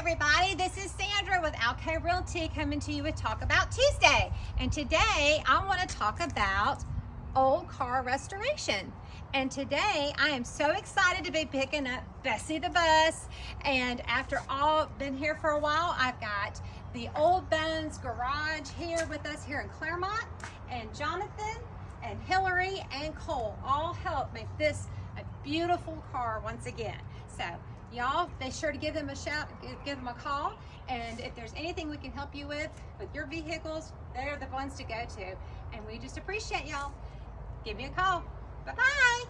everybody, this is Sandra with Cantrell-REALTOR coming to you with Talk About Tuesday. And today I want to talk about old car restoration. And today I am so excited to be picking up Bessie the bus. And after all, been here for a while, I've got the Old Bones Garage here with us here in Claremont. And Jonathan and Hillary and Cole all help make this a beautiful car once again. So y'all, be sure to give them a shout, give them a call, and if there's anything we can help you with your vehicles, they're the ones to go to. And we just appreciate y'all. Give me a call. Bye-bye.